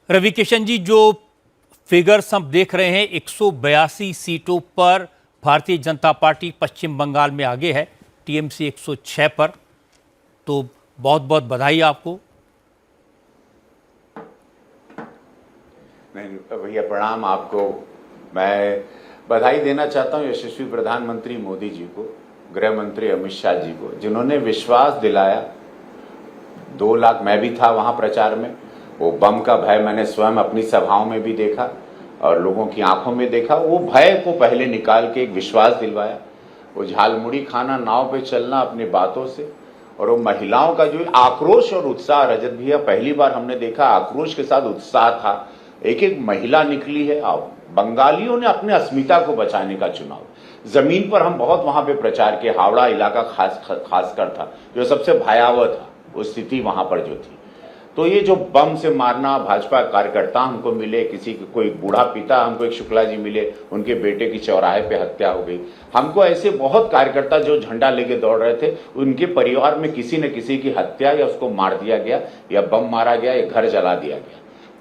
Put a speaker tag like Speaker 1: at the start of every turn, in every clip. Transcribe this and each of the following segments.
Speaker 1: रवि किशन जी, जो फिगर्स हम देख रहे हैं, 182 सीटों पर भारतीय जनता पार्टी पश्चिम बंगाल में आगे है, टीएमसी 106 पर। तो बहुत बहुत बधाई आपको।
Speaker 2: नहीं भैया, प्रणाम आपको। मैं बधाई देना चाहता हूं यशस्वी प्रधानमंत्री मोदी जी को, गृह मंत्री अमित शाह जी को, जिन्होंने विश्वास दिलाया। 2 लाख, मैं भी था वहां प्रचार में। वो बम का भय मैंने स्वयं अपनी सभाओं में भी देखा और लोगों की आंखों में देखा। वो भय को पहले निकाल के एक विश्वास दिलवाया। वो झालमुड़ी खाना, नाव पे चलना अपनी बातों से, और वो महिलाओं का जो आक्रोश और उत्साह, रजत भैया पहली बार हमने देखा आक्रोश के साथ उत्साह था। एक एक महिला निकली है। आओ, बंगालियों ने अपने अस्मिता को बचाने का चुनाव। जमीन पर हम बहुत वहां पे प्रचार किए। हावड़ा इलाका खासकर था जो सबसे भयावह था, वो स्थिति वहां पर जो थी। तो ये जो बम से मारना, भाजपा कार्यकर्ता हमको मिले, किसी कोई बूढ़ा पिता, हमको एक शुक्ला जी मिले, उनके बेटे की चौराहे पे हत्या हो गई। हमको ऐसे बहुत कार्यकर्ता जो झंडा लेके दौड़ रहे थे, उनके परिवार में किसी न किसी की हत्या या उसको मार दिया गया, या बम मारा गया, या घर जला दिया गया।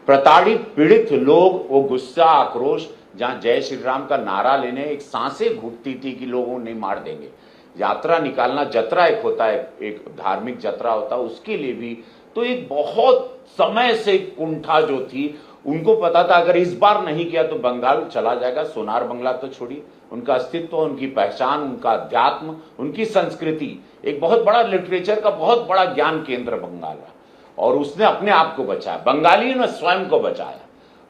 Speaker 2: प्रताड़ित पीड़ित लोग, वो गुस्सा, आक्रोश, जहां जय श्री राम का नारा लेने एक सांसें घुटती थी कि लोगों नहीं मार देंगे। यात्रा निकालना, जतरा एक होता है, एक धार्मिक जतरा होता है, उसके लिए भी तो एक बहुत समय से कुंठा जो थी। उनको पता था अगर इस बार नहीं किया तो बंगाल चला जाएगा। सोनार बंगला तो छोड़िए, उनका अस्तित्व, उनकी पहचान, उनका अध्यात्म, उनकी संस्कृति, एक बहुत बड़ा लिटरेचर का बहुत बड़ा ज्ञान केंद्र बंगाल है। और उसने अपने आप को बचाया, बंगालियों ने स्वयं को बचाया।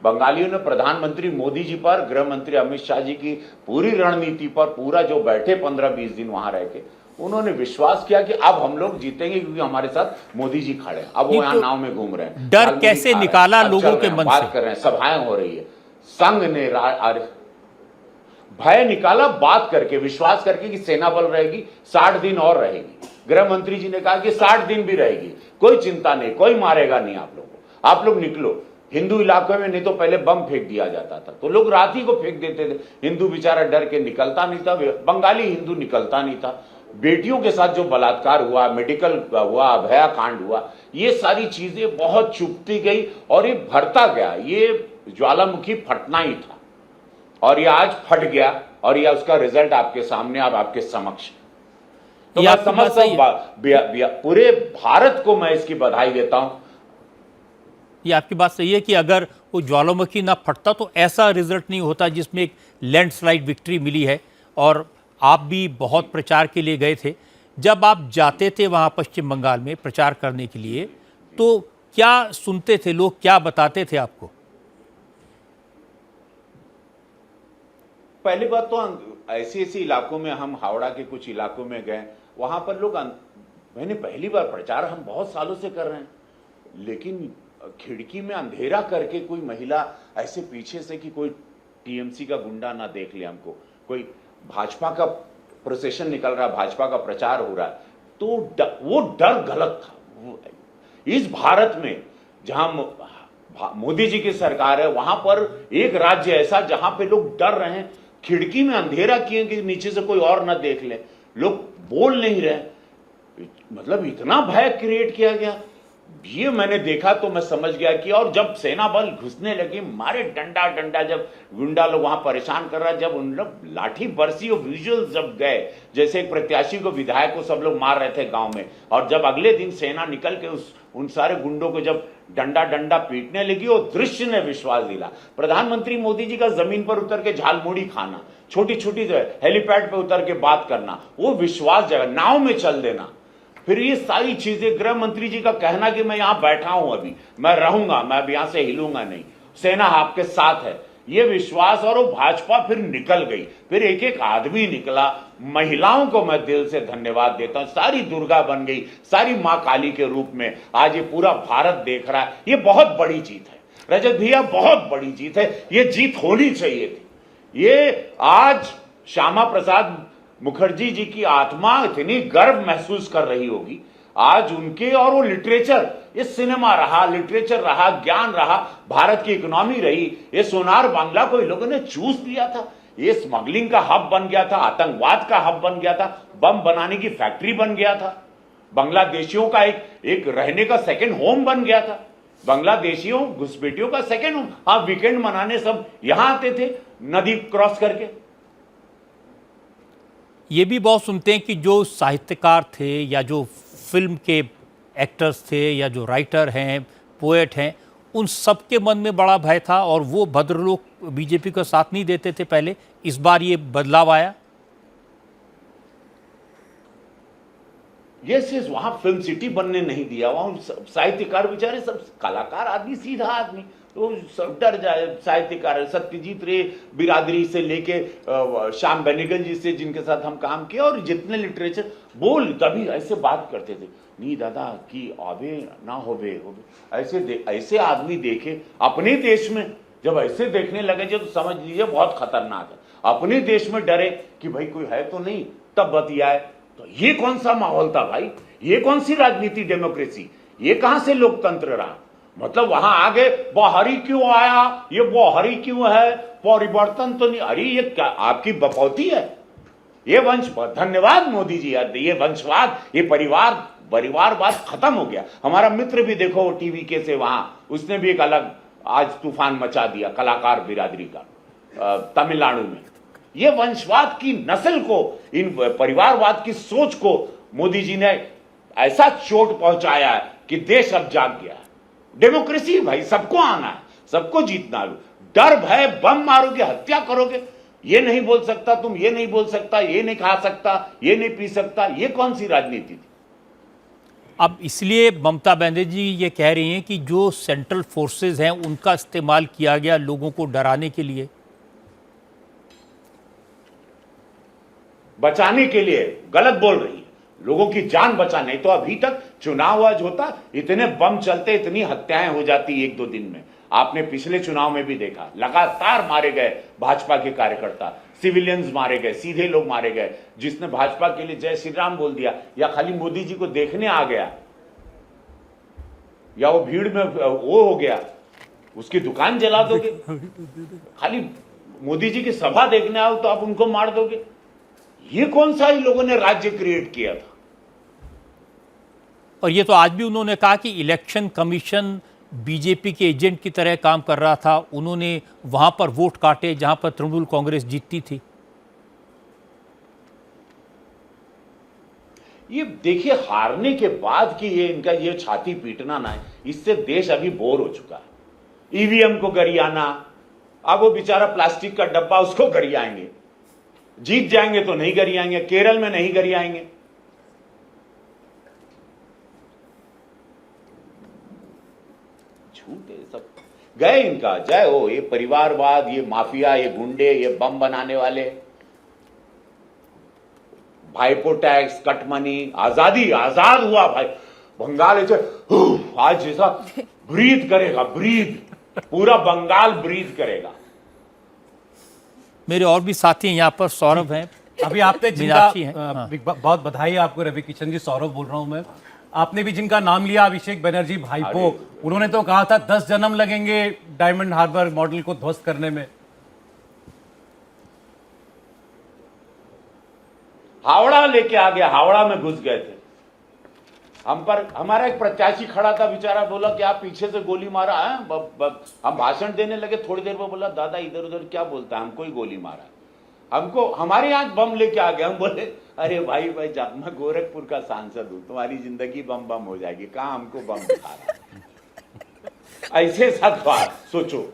Speaker 2: बंगालियों ने प्रधानमंत्री मोदी जी पर, गृह मंत्री अमित शाह जी की पूरी रणनीति पर, पूरा जो बैठे 15-20 दिन वहां रह के, उन्होंने विश्वास किया कि अब हम लोग जीतेंगे क्योंकि हमारे साथ मोदी जी खड़े हैं। अब वो यहाँ नाव में घूम रहे हैं।
Speaker 1: डर कैसे निकाला लोगों के मन से?
Speaker 2: बात कर रहे हैं, सभाएं हो रही है। संघ ने भय निकाला बात करके, विश्वास करके कि सेना बल रहेगी, 60 दिन और रहेगी। गृह मंत्री जी ने कहा कि 60 दिन भी रहेगी, कोई चिंता नहीं, कोई मारेगा नहीं आप लोगों को, आप लोग निकलो। हिंदू इलाकों में नहीं तो पहले बम फेंक दिया जाता था, तो लोग रात ही को फेंक देते थे। हिंदू बेचारा डर के निकलता नहीं था, बंगाली हिंदू निकलता नहीं था। बेटियों के साथ जो बलात्कार हुआ, मेडिकल हुआ, अभया कांड हुआ, ये सारी चीजें बहुत चुपती गई और ये भरता गया। ये ज्वालामुखी फटना ही था और ये आज फट गया, और ये उसका रिजल्ट आपके सामने, अब आपके समक्ष। तो मैं समझता हूं, पूरे भारत को मैं इसकी बधाई देता हूं।
Speaker 1: ये आपकी बात सही है कि अगर वो ज्वालामुखी ना फटता तो ऐसा रिजल्ट नहीं होता जिसमें एक लैंडस्लाइड विक्ट्री मिली है। और आप भी बहुत प्रचार के लिए गए थे। जब आप जाते थे वहाँ पश्चिम बंगाल में प्रचार करने के लिए, तो क्या सुनते थे लोग, क्या बताते थे आपको?
Speaker 2: पहली बात तो ऐसे इलाकों में, हम हावड़ा के कुछ इलाकों में गए, वहां पर लोग, मैंने पहली बार प्रचार, हम बहुत सालों से कर रहे हैं, लेकिन खिड़की में अंधेरा करके कोई महिला ऐसे पीछे से कि कोई टीएमसी का गुंडा ना देख ले हमको, कोई भाजपा का प्रोसेशन निकल रहा है, भाजपा का प्रचार हो रहा है, तो वो डर गलत था। इस भारत में जहां मोदी जी की सरकार है, वहां पर एक राज्य ऐसा जहां पे लोग डर रहे हैं, खिड़की में अंधेरा किए कि नीचे से कोई और ना देख ले, लोग बोल नहीं रहे, मतलब इतना भय क्रिएट किया गया। ये मैंने देखा तो मैं समझ गया कि, और जब सेना बल घुसने लगी, मारे डंडा डंडा, जब गुंडा लोग वहां परेशान कर रहा है, जब उन लोग लाठी बरसी और विजुअल जब गए, जैसे एक प्रत्याशी को, विधायक को सब लोग मार रहे थे गांव में, और जब अगले दिन सेना निकल के उन सारे गुंडों को जब डंडा डंडा पीटने लगी, वो दृश्य ने विश्वास दिला। प्रधानमंत्री मोदी जी का जमीन पर उतर के झालमुड़ी खाना, छोटी छोटी हेलीपैड पे उतर के बात करना, वो विश्वास जगह, नाव में चल देना, फिर ये सारी चीजें, गृह मंत्री जी का कहना कि मैं यहां बैठा हूं, अभी मैं रहूंगा, मैं अब यहां से हिलूंगा नहीं, सेना आपके साथ है, ये विश्वास, और वो भाजपा फिर निकल गई। फिर एक एक आदमी निकला। महिलाओं को मैं दिल से धन्यवाद देता हूं, सारी दुर्गा बन गई, सारी मां काली के रूप में आज ये पूरा भारत देख रहा है। ये बहुत बड़ी जीत है रजत भैया, बहुत बड़ी जीत है। ये जीत होनी चाहिए थी। ये आज श्यामा प्रसाद मुखर्जी जी की आत्मा इतनी गर्व महसूस कर रही होगी आज उनके, और वो लिटरेचर, ये सिनेमा रहा, लिटरेचर रहा, ज्ञान रहा, भारत की इकोनॉमी रही। ये सोनार बांग्ला को इन लोगों ने चूस लिया था, ये स्मगलिंग का हब बन गया था, आतंकवाद का हब बन गया था, बम बनाने की फैक्ट्री बन गया था, बांग्लादेशियों का एक रहने का सेकंड होम बन गया था। बांग्लादेशियों घुसपैठियों का सेकेंड होम। हाँ, वीकेंड मनाने सब यहां आते थे नदी क्रॉस करके।
Speaker 1: ये भी बहुत सुनते हैं कि जो साहित्यकार थे या जो फिल्म के एक्टर्स थे या जो राइटर हैं, पोएट हैं, उन सब के मन में बड़ा भय था और वो भद्रलोक बीजेपी का साथ नहीं देते थे पहले। इस बार ये बदलाव आया।
Speaker 2: ये सिर्फ वहां फिल्म सिटी बनने नहीं दिया, वहां साहित्यकार बेचारे सब कलाकार आदमी, सीधा आदमी, तो सब डर जाए। साहित्यकार सत्यजीत रे बिरादरी से लेके श्याम बेनेगल जी से, जिनके साथ हम काम किए, और जितने लिटरेचर बोल तभी ऐसे बात करते थे, नी दादा की आवे ना होवे ऐसे आदमी देखे अपने देश में। जब ऐसे देखने लगे जो, तो समझ लीजिए बहुत खतरनाक है। अपने देश में डरे कि भाई कोई है तो नहीं, तब बतियाए। तो ये कौन सा माहौल था भाई? ये कौन सी राजनीति, डेमोक्रेसी? ये कहां से लोकतंत्र रहा? मतलब वहां आगे बहारी क्यों आया, ये बहारी क्यों है, परिवर्तन तो नहीं। अरे ये क्या आपकी बपौती है? ये वंश, धन्यवाद मोदी जी यार, ये वंशवाद, ये परिवारवाद खत्म हो गया। हमारा मित्र भी देखो टीवी के से वहां, उसने भी एक अलग आज तूफान मचा दिया कलाकार बिरादरी का तमिलनाडु में। ये वंशवाद की नस्ल को, इन परिवारवाद की सोच को मोदी जी ने ऐसा चोट पहुंचाया है कि देश अब जाग गया है। डेमोक्रेसी भाई, सबको आना है, सबको जीतना है। डर भय, बम मारोगे, हत्या करोगे, ये नहीं बोल सकता तुम, ये नहीं बोल सकता, ये नहीं खा सकता, ये नहीं पी सकता, ये कौन सी राजनीति थी?
Speaker 1: अब इसलिए ममता बनर्जी जी ये कह रही हैं कि जो सेंट्रल फोर्सेस हैं उनका इस्तेमाल किया गया लोगों को डराने के लिए,
Speaker 2: बचाने के लिए। गलत बोल रही है, लोगों की जान बचाने। तो अभी तक चुनाव आज होता, इतने बम चलते, इतनी हत्याएं हो जाती एक दो दिन में। आपने पिछले चुनाव में भी देखा, लगातार मारे गए भाजपा के कार्यकर्ता, सिविलियंस मारे गए, सीधे लोग मारे गए। जिसने भाजपा के लिए जय श्री राम बोल दिया या खाली मोदी जी को देखने आ गया या वो भीड़ में वो हो गया, उसकी दुकान जला दोगे। खाली मोदी जी की सभा देखने आओ तो आप उनको मार दोगे। ये कौन सा ही लोगों ने राज्य क्रिएट किया था?
Speaker 1: और ये तो आज भी उन्होंने कहा कि इलेक्शन कमीशन बीजेपी के एजेंट की तरह काम कर रहा था। उन्होंने वहां पर वोट काटे जहां पर तृणमूल कांग्रेस जीतती थी।
Speaker 2: ये देखिए, हारने के बाद की ये इनका ये छाती पीटना ना है, इससे देश अभी बोर हो चुका है। ईवीएम को गरियाना, अब वो बेचारा प्लास्टिक का डब्बा, उसको गरियाएंगे। जीत जाएंगे तो नहीं गरियाएंगे, केरल में नहीं गरियाएंगे। झूठ है सब। गए इनका जय हो। ये परिवारवाद, ये माफिया, ये गुंडे, ये बम बनाने वाले, भाईपो टैक्स, कट मनी, आजादी, आजाद हुआ भाई बंगाल ऐसे आज जैसा ब्रीथ करेगा, ब्रीथ, पूरा बंगाल ब्रीथ करेगा।
Speaker 1: मेरे और भी साथी हैं यहाँ पर, सौरभ हैं,
Speaker 3: अभी आपने
Speaker 1: मीनाक्षी हैं।
Speaker 3: जिनका बहुत बधाई आपको रवि किशन जी, सौरभ बोल रहा हूं मैं। आपने भी जिनका नाम लिया, अभिषेक बनर्जी भाईपो, उन्होंने तो कहा था 10 जन्म लगेंगे डायमंड हार्बर मॉडल को ध्वस्त करने में।
Speaker 2: हावड़ा लेके आ गया, हावड़ा में घुस गए थे हम पर। हमारा एक प्रत्याशी खड़ा था, बेचारा बोला कि आप पीछे से गोली मारा है। हम भाषण देने लगे, थोड़ी देर में बोला दादा इधर उधर क्या बोलता है, हमको ही गोली मारा, हमको हमारे यहाँ बम लेके आ गया। हम बोले अरे भाई भाई मैं गोरखपुर का सांसद हूं, तुम्हारी जिंदगी बम बम हो जाएगी, कहां हमको बम दिखा रहा है। ऐसे साथ बात सोचो।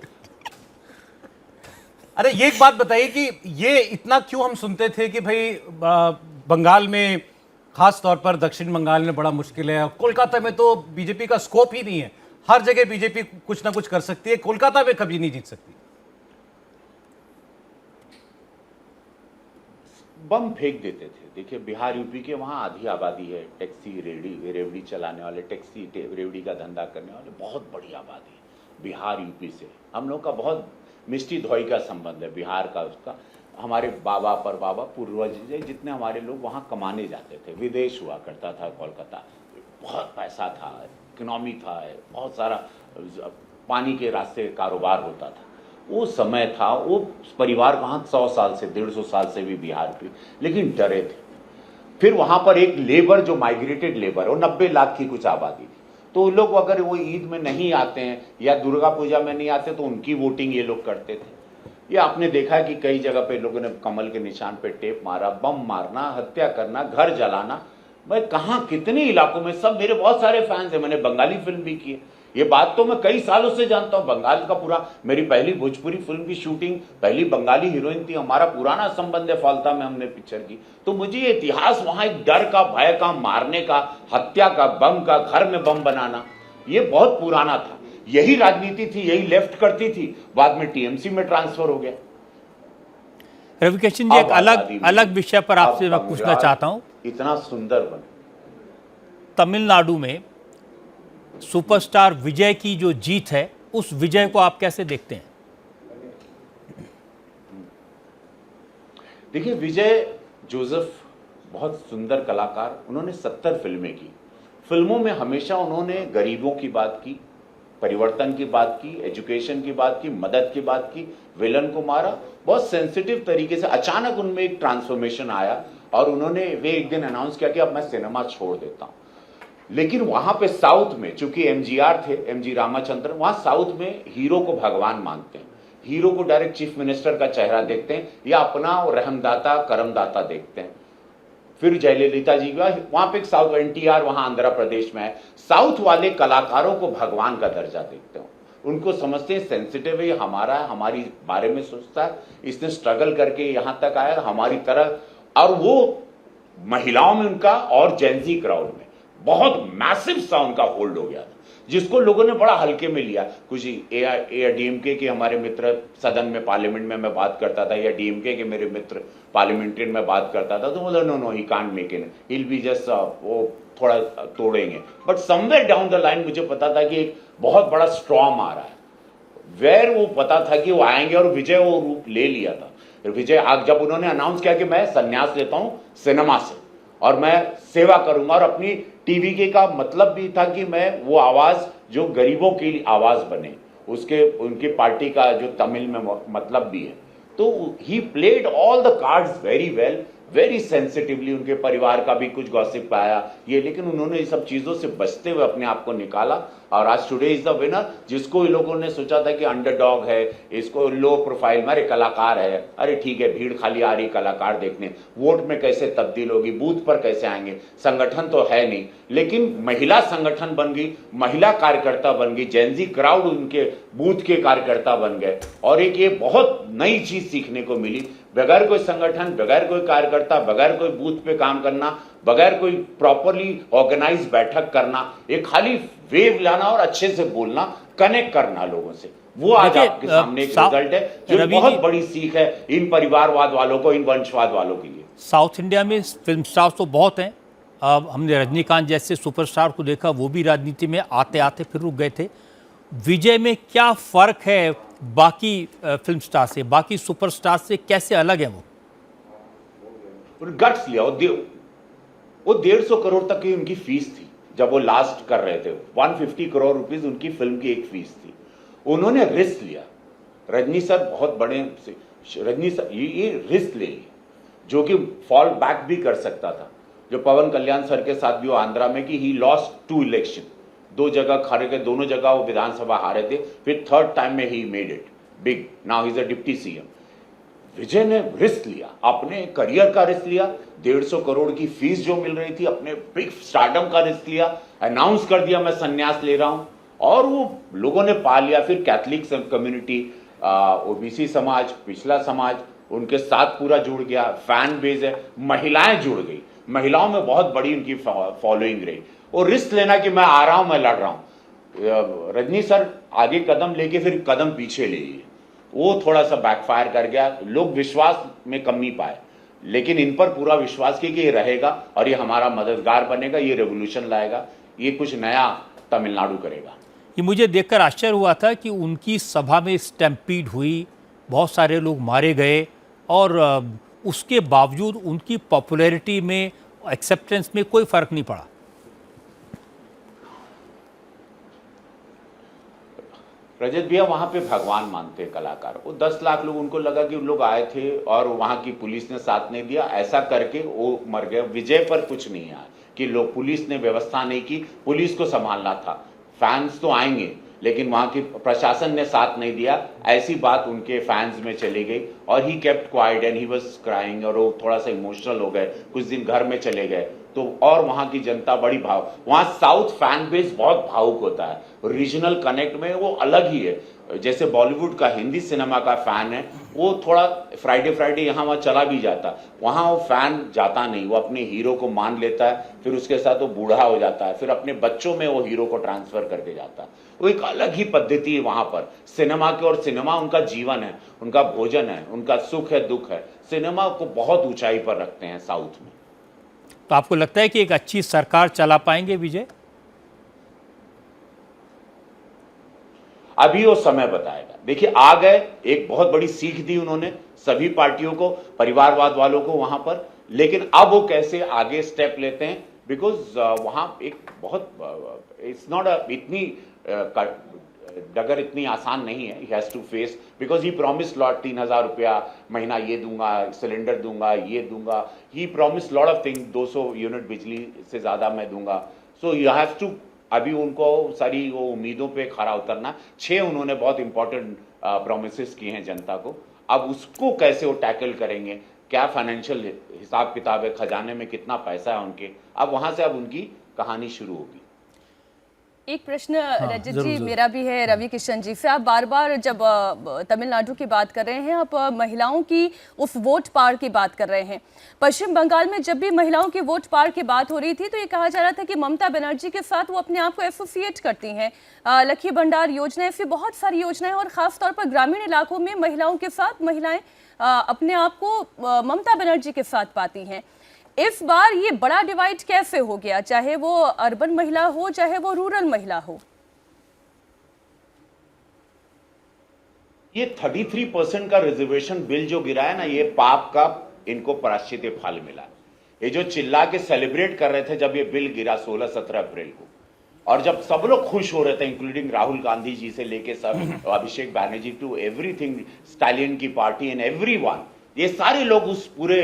Speaker 3: अरे ये एक बात बताइए कि ये इतना क्यों हम सुनते थे कि भाई बंगाल में, खास तौर पर दक्षिण बंगाल में बड़ा मुश्किल है, कोलकाता में तो बीजेपी का स्कोप ही नहीं है, हर जगह बीजेपी कुछ ना कुछ कर सकती है, कोलकाता में कभी नहीं जीत सकती।
Speaker 2: बम फेंक देते थे। देखिए बिहार यूपी के वहाँ आधी आबादी है, टैक्सी रेवड़ी चलाने वाले, टैक्सी रेवड़ी का धंधा करने वाले बहुत बड़ी आबादी है बिहार यूपी से। हम लोग का बहुत मिष्टी धोई का संबंध है बिहार का, उसका। हमारे बाबा पर बाबा पूर्वज जितने हमारे लोग वहाँ कमाने जाते थे, विदेश हुआ करता था कोलकाता, बहुत पैसा था, इकोनॉमी था, बहुत सारा पानी के रास्ते कारोबार होता था। वो समय था, वो परिवार वहाँ 100 साल से 150 साल से भी बिहार पे, लेकिन डरे थे। फिर वहाँ पर एक लेबर जो माइग्रेटेड लेबर, वो 90 लाख की कुछ आबादी थी, तो लोग अगर वो ईद में नहीं आते हैं या दुर्गा पूजा में नहीं आते तो उनकी वोटिंग ये लोग करते थे। ये आपने देखा है कि कई जगह पे लोगों ने कमल के निशान पे टेप मारा, बम मारना, हत्या करना, घर जलाना। मैं कहाँ कितने इलाकों में, सब मेरे बहुत सारे फैंस हैं, मैंने बंगाली फिल्म भी की है, ये बात तो मैं कई सालों से जानता हूँ। बंगाल का पूरा, मेरी पहली भोजपुरी फिल्म की शूटिंग पहली बंगाली हीरोइन थी, हमारा पुराना संबंध है, फॉल्ता में हमने पिक्चर की। तो मुझे ये इतिहास, वहां एक डर का, भय का, मारने का, हत्या का, बम का, घर में बम बनाना, ये बहुत पुराना था। यही राजनीति थी, यही लेफ्ट करती थी, बाद में टीएमसी में ट्रांसफर हो गया।
Speaker 1: रविकिशन जी, एक अलग विषय पर आपसे मैं पूछना चाहता हूं।
Speaker 2: इतना सुंदर बने
Speaker 1: तमिलनाडु में सुपरस्टार विजय की जो जीत है, उस विजय को आप कैसे देखते हैं?
Speaker 2: देखिए, विजय जोसेफ बहुत सुंदर कलाकार, उन्होंने 70 फिल्में की। फिल्मों में हमेशा उन्होंने गरीबों की बात की, परिवर्तन की बात की, एजुकेशन की बात की, मदद की बात की, विलन को मारा, बहुत सेंसिटिव तरीके से। अचानक उनमें एक ट्रांसफॉर्मेशन आया और वे एक दिन अनाउंस किया कि अब मैं सिनेमा छोड़ देता हूं। लेकिन वहां पे साउथ में, चूंकि एमजीआर थे, एमजी रामाचंद्रन, वहां साउथ में हीरो को भगवान मानते हैं, हीरो को डायरेक्ट चीफ मिनिस्टर का चेहरा देखते हैं या अपना रहमदाता करमदाता देखते हैं। फिर जयललिता जी का वहां पे एक साउथ, एनटीआर वहां आंध्र प्रदेश में है, साउथ वाले कलाकारों को भगवान का दर्जा देखते हो, उनको समझते हैं सेंसिटिव है, ये हमारा है, हमारी बारे में सोचता है, इसने स्ट्रगल करके यहां तक आया हमारी तरह। और वो महिलाओं में उनका और जेंजी क्राउड में बहुत मैसिव सा उनका होल्ड हो गया था, जिसको लोगों ने बड़ा हल्के में लिया। कुछ डीएमके के हमारे मित्र सदन में, पार्लियामेंट में मैं बात करता था, या डीएमके के मेरे मित्र पार्लियामेंट्रियन में बात करता था, तो बोला no he can't make it, he will be just, वो थोड़ा तोड़ेंगे। But somewhere down the line मुझे पता था कि एक बहुत बड़ा स्टॉर्म आ रहा है, वेर वो पता था कि वो आएंगे, और विजय वो रूप ले लिया था। विजय आग जब उन्होंने अनाउंस किया कि मैं संन्यास लेता हूं सिनेमा से और मैं सेवा करूंगा, और अपनी टीवी के का मतलब भी था कि मैं वो आवाज जो गरीबों की आवाज बने, उसके उनकी पार्टी का जो तमिल में मतलब भी है। तो he played all the cards very well, very sensitively. उनके परिवार का भी कुछ गॉसिप आया ये, लेकिन उन्होंने इस सब चीजों से बचते हुए अपने आप को निकाला, और आज टुडे इज द विनर। जिसको लोगों ने सोचा था कि अंडरडॉग है, इसको लो प्रोफाइल, अरे कलाकार है, अरे ठीक है, भीड़ खाली आ रही कलाकार देखने, वोट में कैसे तब्दील होगी, बूथ पर कैसे आएंगे, संगठन तो है नहीं, लेकिन महिला संगठन बन गई, महिला कार्यकर्ता बन गई, जेंजी क्राउड उनके बूथ के कार्यकर्ता बन गए। और एक ये बहुत नई चीज सीखने को मिली, बगैर कोई संगठन, बगैर कोई कार्यकर्ता, बगैर कोई बूथ पे काम करना, बगैर कोई प्रॉपरली ऑर्गेनाइज बैठक करना, एक खाली वेव लाना और अच्छे से बोलना, कनेक्ट करना लोगों से, वो आज आपके सामने एक रिजल्ट है, जो बहुत बड़ी सीख है इन परिवारवाद वालों को, इन वंशवाद वालों के लिए।
Speaker 1: साउथ इंडिया में फिल्म स्टार तो बहुत हैं। अब हमने रजनीकांत जैसे सुपरस्टार को देखा, वो भी राजनीति में आते आते फिर रुक गए थे। विजय में क्या फर्क है बाकी फिल्म स्टार से, बाकी सुपरस्टार से, कैसे अलग है वो?
Speaker 2: गट्स लिया, वो 150 करोड़ तक की उनकी फीस थी जब वो लास्ट कर रहे थे, 150 करोड़ रुपीस उनकी फिल्म की एक फीस थी। उन्होंने रिस्क लिया, रजनी सर बहुत बड़े, रजनी सर ये रिस्क ले लिया, जो कि फॉल बैक भी कर सकता था, जो पवन कल्याण सर के साथ भी वो आंध्रा में कि ही लॉस्ट 2 इलेक्शन, 2 जगह हारे गए, दोनों जगह वो विधानसभा हारे थे, फिर 3rd टाइम में ही made it big, now he is a deputy CM. Vijay ने रिस्क लिया, अपने करियर का रिस्क लिया, 150 करोड़ की फीस जो मिल रही थी, अपने बिग स्टारडम का रिस्क लिया, अनाउंस कर दिया मैं संन्यास ले रहा हूं, और वो लोगों ने पा लिया। फिर कैथलिक कम्युनिटी, ओबीसी समाज, पिछला समाज उनके साथ पूरा जुड़ गया, फैन बेस है, महिलाएं जुड़ गई, महिलाओं में बहुत बड़ी उनकी फॉलोइंग रही। और रिस्क लेना कि मैं आ रहा हूं, मैं लड़ रहा हूं। रजनी सर आगे कदम लेके फिर कदम पीछे ले लिए, वो थोड़ा सा बैकफायर कर गया, लोग विश्वास में कमी पाए, लेकिन इन पर पूरा विश्वास किया कि ये रहेगा और ये हमारा मददगार बनेगा, ये रेवोल्यूशन लाएगा, ये कुछ नया तमिलनाडु करेगा।
Speaker 1: ये मुझे देखकर आश्चर्य हुआ था कि उनकी सभा में स्टैम्पीड हुई, बहुत सारे लोग मारे गए, और उसके बावजूद उनकी पॉपुलैरिटी में, एक्सेप्टेंस में कोई फर्क नहीं पड़ा।
Speaker 2: रजत भैया वहां पे भगवान मानते हैं कलाकार, वो 10 लाख लोग, उनको लगा कि उन लोग आए थे और वहां की पुलिस ने साथ नहीं दिया, ऐसा करके वो मर गए। विजय पर कुछ नहीं आया, कि लोग पुलिस ने व्यवस्था नहीं की, पुलिस को संभालना था। फैंस तो आएंगे लेकिन वहां की प्रशासन ने साथ नहीं दिया, ऐसी बात उनके फैंस में चली गई और he kept quiet and he was crying और वो थोड़ा सा इमोशनल हो गए, कुछ दिन घर में चले गए। तो और वहां की जनता बड़ी वहां साउथ फैन बेस बहुत भावुक होता है, रीजनल कनेक्ट में वो अलग ही है। जैसे बॉलीवुड का हिंदी सिनेमा का फैन है, वो थोड़ा फ्राइडे यहाँ वहाँ चला भी जाता, वहाँ वो फैन जाता नहीं, वो अपने हीरो को मान लेता है, फिर उसके साथ वो बूढ़ा हो जाता है, फिर अपने बच्चों में वो हीरो को ट्रांसफर करके जाता है। वो एक अलग ही पद्धति है वहां पर सिनेमा की, और सिनेमा उनका जीवन है, उनका भोजन है, उनका सुख है, दुख है। सिनेमा को बहुत ऊंचाई पर रखते हैं साउथ में।
Speaker 1: तो आपको लगता है कि एक अच्छी सरकार चला पाएंगे विजय?
Speaker 2: अभी वो समय बताएगा। देखिए, आ गए, एक बहुत बड़ी सीख दी उन्होंने सभी पार्टियों को, परिवारवाद वालों को वहां पर, लेकिन अब वो कैसे आगे स्टेप लेते हैं, बिकॉज वहां एक बहुत इट्स नॉट इतनी डगर इतनी आसान नहीं है। He has to face, because he promise lot 3,000 रुपया महीना ये दूंगा, सिलेंडर दूंगा, ये दूंगा, he promise lot of thing, 200 unit बिजली से ज्यादा मैं दूंगा। सो यू हैव टू, अभी उनको सारी वो उम्मीदों पे खरा उतरना। 6 उन्होंने बहुत इंपॉर्टेंट प्रोमिसेस किए हैं जनता को, अब उसको कैसे वो टैकल करेंगे, क्या फाइनेंशियल हिसाब किताब है, खजाने में कितना पैसा है उनके, अब वहां से अब उनकी कहानी शुरू होगी।
Speaker 4: एक प्रश्न रजत
Speaker 1: जरूर,
Speaker 4: जी
Speaker 1: जरूर।
Speaker 4: मेरा भी है रवि किशन जी से। आप बार बार जब तमिलनाडु की बात कर रहे हैं, आप महिलाओं की उस वोट पार की बात कर रहे हैं। पश्चिम बंगाल में जब भी महिलाओं की वोट पार की बात हो रही थी तो ये कहा जा रहा था कि ममता बनर्जी के साथ वो अपने आप को एसोसिएट करती हैं। लकी भंडार योजना, ऐसी बहुत सारी योजनाएं, और खासतौर पर ग्रामीण इलाकों में महिलाओं के साथ महिलाएं अपने आप को ममता बनर्जी के साथ पाती हैं। इस बार ये बड़ा डिवाइड कैसे हो गया, चाहे वो अर्बन महिला हो चाहे वो रूरल महिला हो?
Speaker 2: ये 33% का रिजर्वेशन बिल जो गिरा है ना, ये पाप का इनको प्रायश्चित फल मिला। ये जो चिल्ला के सेलिब्रेट कर रहे थे जब ये बिल गिरा 16-17 अप्रैल को, और जब सब लोग खुश हो रहे थे, इंक्लूडिंग राहुल गांधी जी से लेके सब, अभिषेक बैनर्जी टू एवरीथिंग, स्टालिन की पार्टी एंड एवरीवन, ये सारे लोग उस पूरे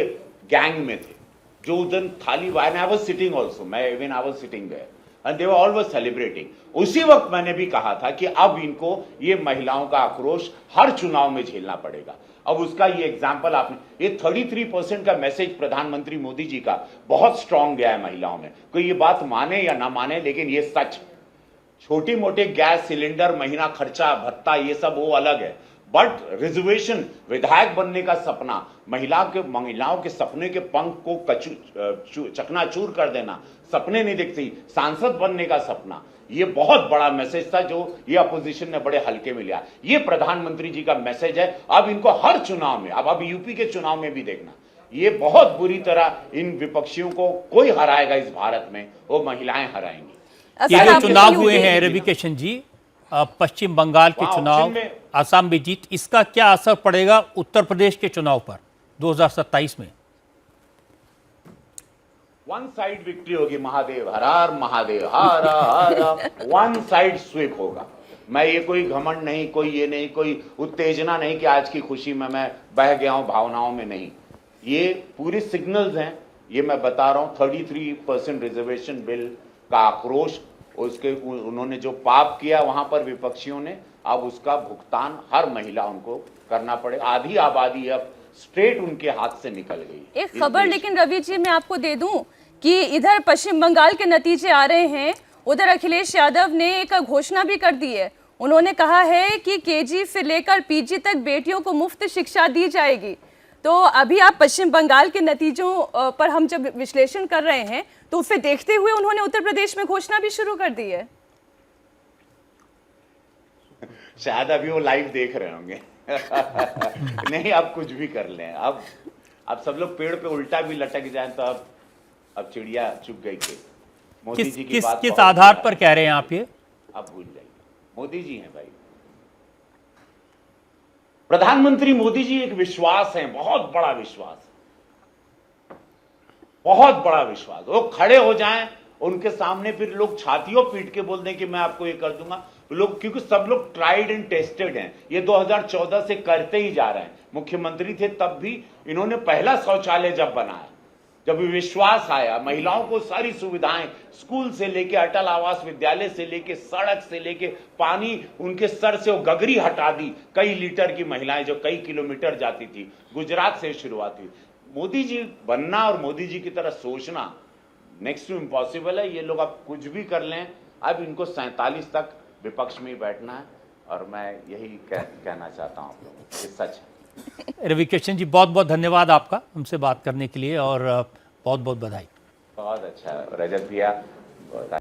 Speaker 2: गैंग में थे जो उस दिन थाली, आई वाज सिटिंग आल्सो, मैं even I was sitting there and they were all was celebrating. उसी वक्त मैंने भी कहा था कि अब इनको ये महिलाओं का आक्रोश हर चुनाव में झेलना पड़ेगा। अब उसका ये एग्जाम्पल आपने, ये 33% का मैसेज प्रधानमंत्री मोदी जी का बहुत स्ट्रांग गया है महिलाओं में। कोई ये बात माने या ना माने, लेकिन ये सच। छोटी मोटे गैस सिलेंडर, महीना खर्चा, भत्ता, ये सब वो अलग है, बट रिजर्वेशन, विधायक बनने का सपना, महिलाओं के सपने के पंख को चकनाचूर कर देना, सपने नहीं दिखती, सांसद बनने का सपना, ये बहुत बड़ा मैसेज था जो ये अपोजिशन ने बड़े हल्के में लिया। ये प्रधानमंत्री जी का मैसेज है। अब इनको हर चुनाव में, अब यूपी के चुनाव में भी देखना, ये बहुत बुरी तरह इन विपक्षियों को कोई हराएगा इस भारत में, वो महिलाएं हराएंगी।
Speaker 1: ये जो चुनाव हुए हैं रवि किशन जी, पश्चिम बंगाल के चुनाव, आसाम में जीत, इसका क्या असर पड़ेगा उत्तर प्रदेश के चुनाव पर 2027 में?
Speaker 2: वन साइड विक्ट्री होगी, महादेव हरार, महादेव हारा हारा, वन साइड स्वीप होगा। मैं ये कोई घमंड नहीं, कोई ये नहीं, कोई उत्तेजना नहीं कि आज की खुशी में मैं बह गया हूं भावनाओं में, नहीं। ये पूरी सिग्नल्स हैं, ये मैं बता रहा हूं। 33% रिजर्वेशन बिल का आक्रोश, उसके उन्होंने जो पाप किया वहां पर विपक्षियों ने, अब उसका भुगतान हर महिला उनको करना पड़ेगा। आधी आबादी अब स्ट्रेट उनके हाथ से निकल गई।
Speaker 4: एक खबर लेकिन रवि जी मैं आपको दे दूं कि इधर पश्चिम बंगाल के नतीजे आ रहे हैं, उधर अखिलेश यादव ने एक घोषणा भी कर दी है। उन्होंने कहा है कि केजी से लेकर पीजी तक बेटियों को मुफ्त शिक्षा दी जाएगी। तो अभी आप पश्चिम बंगाल के नतीजों पर हम जब विश्लेषण कर रहे हैं तो उसे देखते हुए उन्होंने उत्तर प्रदेश में घोषणा भी शुरू कर दी है।
Speaker 2: शायद अभी वो लाइव देख रहे होंगे। नहीं, अब कुछ भी कर लें, अब सब लोग पेड़ पे उल्टा भी लटक जाएं तो अब चिड़िया चुग गई थी। मोदी जी की बात
Speaker 1: किस आधार पर कह रहे हैं आप ये?
Speaker 2: अब भूल जाइए, मोदी जी हैं भाई। प्रधानमंत्री मोदी जी एक विश्वास है, बहुत बड़ा विश्वास, बहुत बड़ा विश्वास। वो खड़े हो जाएं उनके सामने, फिर लोग छातियों पीट के बोल दें कि मैं आपको ये कर दूंगा। लोग, क्योंकि सब लोग ट्राइड एंड टेस्टेड हैं, ये 2014 से करते ही जा रहे हैं। मुख्यमंत्री थे तब भी इन्होंने पहला शौचालय जब बनाया, जब विश्वास आया, महिलाओं को सारी सुविधाएं, स्कूल से लेके अटल आवास विद्यालय से लेके सड़क से लेके पानी, उनके सर से वो गगरी हटा दी। कई लीटर की महिलाएं जो कई किलोमीटर जाती थी, गुजरात से शुरुआत हुई। मोदी जी बनना और मोदी जी की तरह सोचना नेक्स्ट टू इम्पॉसिबल है। ये लोग अब कुछ भी कर लें, अब इनको 47 तक विपक्ष में ही बैठना है, और मैं यही कहना चाहता हूँ आप लोगों को, ये सच है।
Speaker 1: रवि किशन जी, बहुत बहुत धन्यवाद आपका हमसे बात करने के लिए, और बहुत बहुत बधाई।
Speaker 2: बहुत अच्छा रजत भैया, बहुत